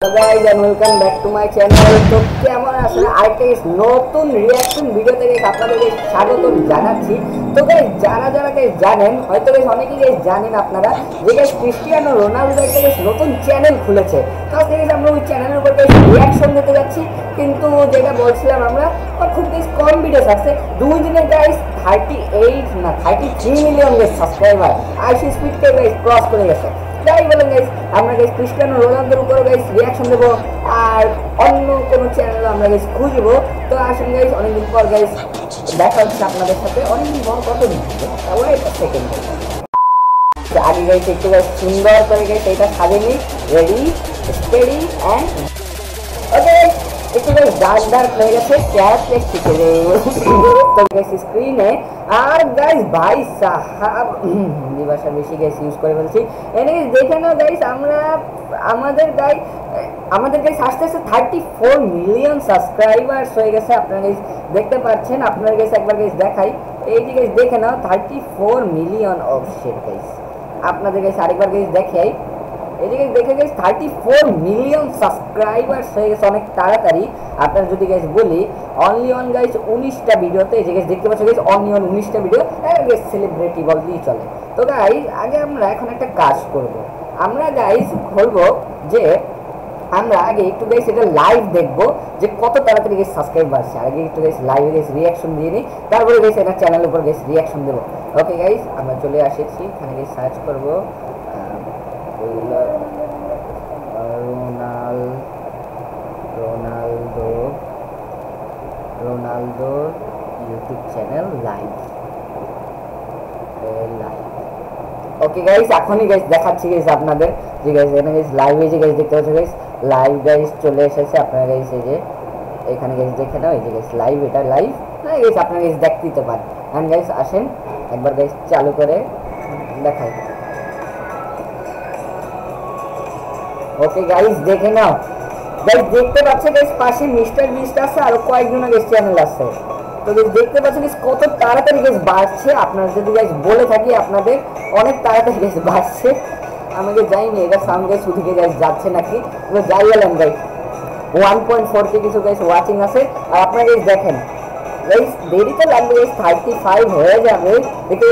Hello guys and welcome back to my channel। তো কেমন আছেন? আরেকটা নতুন রিঅ্যাকশন ভিডিও থেকে আপনাদেরকে স্বাগত জানাচ্ছি। তো গাইস যারা গাইস জানেন, হয়তো গাইস অনেকেই গাইস জানেন আপনারা যে গাইস ক্রিস্টিয়ানো রোনালদো একটা গাইস নতুন চ্যানেল খুলেছে। তো আজকে গাইস আমরা ওই চ্যানেলের উপর গাইস রিঅ্যাকশন দিতে যাচ্ছি। কিন্তু যেটা বলছিলাম আমরা খুব গাইস কম ভিডিও আছে, 2 দিনে গাইস 33 মিলিয়ন গাইস সাবস্ক্রাইবার আইসি স্পিডকে গাইস ক্রস করে গেছে। যাই বলেন গাইস, আমরা গাইস ক্রিস্টিয়ানো রোনালদোর উপর গাইস রিঅ্যাকশন দেবো আর অন্য কোনো চ্যানেল আমরা গাইস খুঁজবো। তো আসেন গাইস, অনেকদিন পর গাইস দেখা হচ্ছে আপনাদের সাথে। অনেকদিন পর কতদিন ওয়েট সেকেন্ড আগে গাইস একটু গাইস সুন্দর করে গাইস এটা সাজিয়ে রেডি স্টেডি অ্যান্ড ওকে। একটু গাইস ডার্ক হয়ে গেছে, ক্যাশ শিখে তো গাইস স্ক্রিনে। আর গাইস ভাই সাহাব হিন্দি ভাষা বেশি গাইস ইউজ করে ফেলছি। এনিওয়ে দেখে নাও গাইস, আমরা আমাদের গাইস আস্তে আস্তে 34 মিলিয়ন সাবস্ক্রাইবার্স হয়ে গেছে। আপনারা গাইস দেখতে পাচ্ছেন, আপনারা গাইস একবার গাইস দেখাই, এই যে গাইস দেখে নাও 34 মিলিয়ন অফ শিট গাইস। আপনাদের গাইস আরেকবার গাইস দেখাই, এদিকে দেখে গেছে 34 মিলিয়ন সাবস্ক্রাইবার্স হয়ে গেছে অনেক তাড়াতাড়ি। আপনারা যদি গাইস বলি অনলি অন গাইস 19টা ভিডিওতে, এই যে গাইস দেখতে পাচ্ছ গাইস অনলি অন 19টা ভিডিও গাইস সেলিব্রিটি বলতেই চলে। তো গাইস আগে আমরা এখন একটা কাজ করব, আমরা গাইস বলবো যে আমরা আগে একটু গাইস এটা লাইভ দেখবো যে কত তাড়াতাড়ি গাইস সাবস্ক্রাইব বাড়ছে। আগে একটু গাইস লাইভে গাইস রিঅ্যাকশন দিয়ে নিই, তারপরে গাইস এটা চ্যানেলের উপর গাইস রিঅ্যাকশন দেবো। ওকে গাইস, আমরা চলে আসেছি, এখানে গাইস সার্চ করবো Ronaldo YouTube channel live. Okay guys, এখনই গাইস দেখাচ্ছি গাইস আপনাদের যে গাইস এখানে গাইস লাইভে যে গাইস দেখতে পাচ্ছেন গাইস লাইভ গাইস চলে এসেছে। আপনারা গাইস এই যে এখানে গাইস দেখে নাও, এই যে গাইস লাইভ, এটা লাইভ হ্যাঁ গাইস, আপনারা গাইস দেখতেই তো পারেন। এন্ড গাইস আসেন একবার গাইস চালু করে দেখাই। ওকে গাইস দেখে নাও গাইস, দেখতে পাচ্ছেন গাইস পাশে মিস্টার বিস্ট আছে আর কয়েকজন গাইস চ্যানেল আছে। তো গাইস দেখতে পাচ্ছেন গাইস কত তাড়াতাড়ি গাইস বাড়ছে। আপনারা যদি গাইস বলে থাকি আপনাদের অনেক তাড়াতাড়ি গাইস বাড়ছে। আমাকে জানি এটা সাউন্ড গাইস ওদিকে গাইস যাচ্ছে নাকি, তো যাই বলেন গাইস 1.4 কে কিছু গাইস ওয়াচিং আছে। আর আপনারা গাইস দেখেন গাইস দেরিতে লাগবে গাইস 35 হয়ে যাবে, দেখে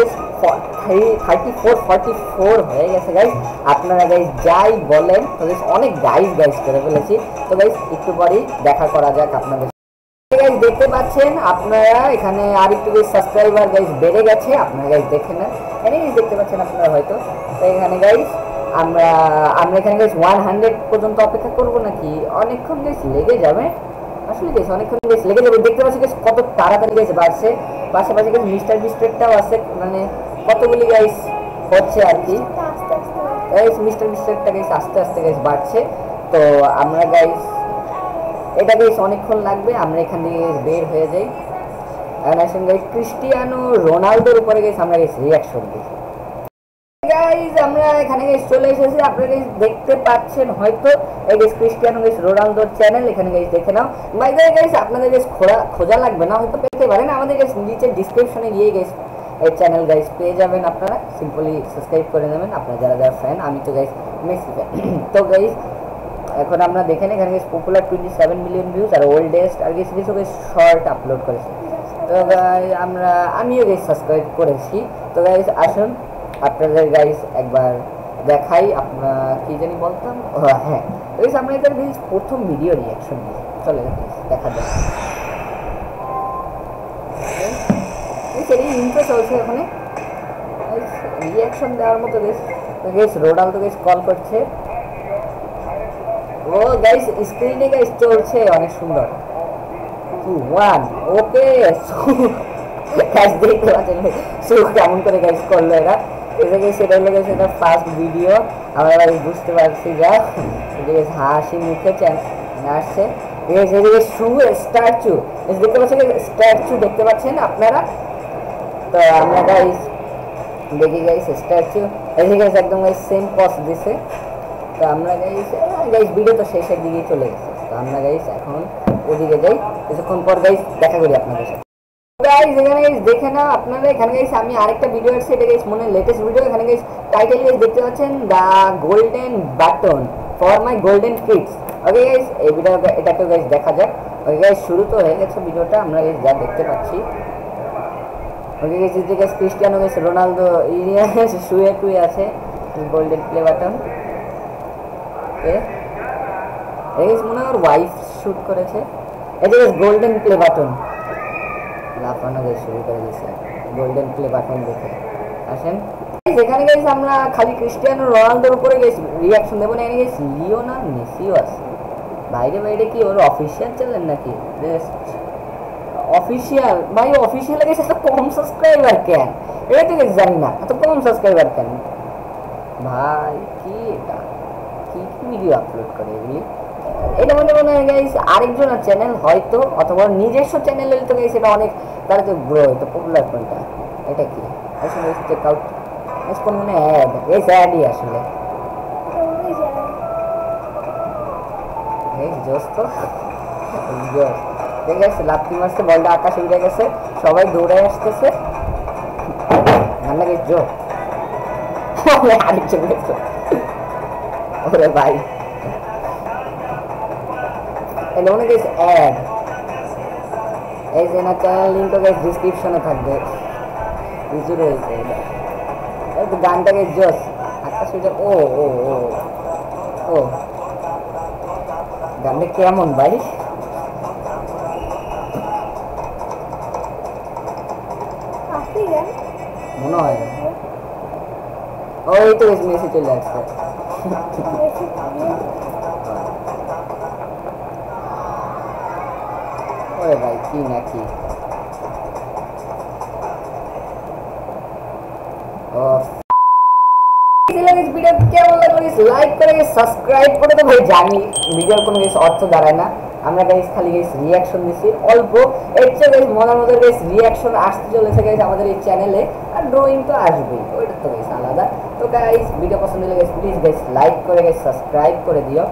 44 হয়ে গেছে গাইস। আপনারা গাইস যাই বলেন, তো গাইস অনেক গাইস করে ফেলেছি। তো গাইস একটু পরেই দেখা করা যাক আপনাদের। গাইস দেখতে পাচ্ছেন আপনারা এখানে আরেকটু গাইস সাবস্ক্রাইবার গাইস বেড়ে গেছে। আপনারা গাইস দেখেন না, এখানে গাইস দেখতে পাচ্ছেন আপনারা হয়তো। তো এখানে গাইস আমরা এখানে গাইস 100 পর্যন্ত অপেক্ষা করব নাকি অনেকক্ষণ গাইস লেগে যাবে। আসলে গাইস অনেকক্ষণ গাইস লেগে যাবে। দেখতে পাচ্ছেন গাইস কত তাড়াতাড়ি গাইস বাড়ছে। পাশাপাশি গাইস মিস্টার বিস্টেরটাও আছে, মানে কতগুলি গাইস হচ্ছে আর কি। গাইস মিস্টার বিস্টেরটা গাইস আস্তে আস্তে গাইস বাড়ছে। তো আমরা গাইস এটা গাইস অনেকক্ষণ লাগবে, আমরা এখান থেকে বের হয়ে যাই। আর আসেন গাইস ক্রিস্টিয়ানো রোনালদোর উপরে গাইস আমরা গাইস রিঅ্যাকশন দিই। গাইস আমরা এখানে গাইস চলে এসেছি, আপনারা গাইস দেখতে পাচ্ছেন হয়তো এই গাইস ক্রিস্টিয়ানো গাইস রোনালদোর চ্যানেল। এখানে গাইস দেখে নাও। বাই দ্য ওয়ে গাইস আপনাদের গাইস খোঁজা লাগবে না, হয়তো পেতে পারেন। আমাদের গাইস নিচে ডেসক্রিপশনে গিয়ে গাইস এই চ্যানেল গাইস পেয়ে যাবেন। আপনারা সিম্পলি সাবস্ক্রাইব করে নেবেন, আপনারা যারা ফ্যান। আমি তো গাইস মেসি ফ্যান। তো গাইস এখন আমরা দেখেন এখানে গাইস পপুলার 27 মিলিয়ন ভিউজ আর ওল্ডেস্ট আর গাইস কিছু গাইস শর্ট আপলোড করেছে। তো গাইস আমিও গাইস সাবস্ক্রাইব করেছি। তো গাইস আসুন আপনাদের গাইস একবার দেখাই। আপনারা কি জানি বলতাম, হ্যাঁ গাইস আমরা এখানে গাইস প্রথম ভিডিও রিঅ্যাকশন দিই। চলে দেখা যাক। ইন্ট্রো চলছে ওখানে রিঅ্যাকশন দেওয়ার মতো গাইস রোনালদো গাইস কল করছে। ও গাইস স্ক্রিনে গাইস চলছে অনেক সুন্দর 2-1। ওকে গাইস দেখতে পাচ্ছেন কেমন করে গাইস করলো এরা। এটা গাইস সেটা হলো গাইস এটা ফার্স্ট ভিডিও। আমরা গাইস বুঝতে পারছি যা গাইস হাসি মুখে আসছে গাইস। এদিকে স্ট্যাচু দেখতে পাচ্ছেন, স্ট্যাচু দেখতে পাচ্ছেন আপনারা। তো আমরা গাইস দেখি গাইস স্ট্যাচু এদিকে গাইস একদম গাইস সেম পজ দিছে। তো আমরা গাইস ভিডিও তো শেষের দিকে চলে গেছে। তো আমরা গাইস এখন ওদিকে যাই, কিছুক্ষণ পর গাইস দেখা করি আপনাদের সাথে। গাইস এখানে গাইস দেখে নাও আপনারা, এখানে গাইস আমি আরেকটা ভিডিও আছে, এটা গাইস মনে লেটেস্ট ভিডিও। এখানে গাইস টাইটেল গাইস দেখতে পাচ্ছেন the golden button for my golden kids. Okay guys এই ভিডিওটা এটাকে গাইস দেখা যাক। ওকে গাইস শুরু তো হয়ে গেছে ভিডিওটা, আমরা গাইস যা দেখতে পাচ্ছি। ওকে গাইস এই যে guys Cristiano guys Ronaldo Iniya শুয়ে টুয়ে আছে, গোল্ডেন প্লে বাটন। ওকে এই গাইস মনে হয় ওর ওয়াইফ শুট করেছে। এই যে গাইস গোল্ডেন প্লে বাটন লাফানো গাইস শুরু করে দিয়েছে গোল্ডেন প্লে বাটন দেখে। আসেন যেখানে গাইস আমরা খালি ক্রিস্টিয়ানো রোনালদোর উপরে গাইস রিঅ্যাকশন দেব না, এখানে গাইস লিওনেল মেসিও আছে। বাইরে বাইরে কি ওর অফিশিয়াল চ্যানেল নাকি? অফিশিয়াল ভাই, অফিশিয়াল গাইস এত কম সাবস্ক্রাইবার কেন? এটা তো গাইস জানি না এত কম সাবস্ক্রাইবার কেন ভাই। কি এটা কি ভিডিও আপলোড করে এগুলি? এটা মনে হয় গাইস আরেকজনের চ্যানেল হয়তো, অথবা নিজস্ব চ্যানেল হলে তো গাইস এটা অনেক তাহলে তো গ্রো হতো পপুলার কোনটা। এটা কি আসলে চেক আউট এস কোন মানে অ্যাড গাইস অ্যাডই আসলে গাইস জোস তো জোস। ঠিক আছে লাফতি মারছে, বলটা আকাশে উড়ে গেছে, সবাই দৌড়ে আসতেছে। না গাইস জো আরেকজন গেছে। ওরে ভাই এটা মনে গাইস অ্যাড। এই যে না চ্যানেল লিংক তো গাইস ডেসক্রিপশনে থাকবে। কিছু রয়েছে এটা এই তো গানটাকে জোস আকাশে উড়ে। ও ও ও ও গানটা কেমন ভাই? মনে হয় ওই তো মেসি চলে আসছে। ওরে ভাই কি নাকি ভিডিও কেমন লাগলো লাইক করে সাবস্ক্রাইব করে তো ভাই। জানি ভিডিওর কোনো কিছু অর্থ দাঁড়ায় না, আমরা গাইস খালি গাইস রিঅ্যাকশন দিছি অল্প, এর চেয়ে গাইস মজার মজার গাইস রিঅ্যাকশন আসতে চলেছে গাইস আমাদের এই চ্যানেলে। আর ড্রয়িং তো আসবেই, ওইটা তো গাইস আলাদা। তো গাইস ভিডিও পছন্দ হলে গাইস প্লিজ গাইস লাইক করে গাইস সাবস্ক্রাইব করে দিও।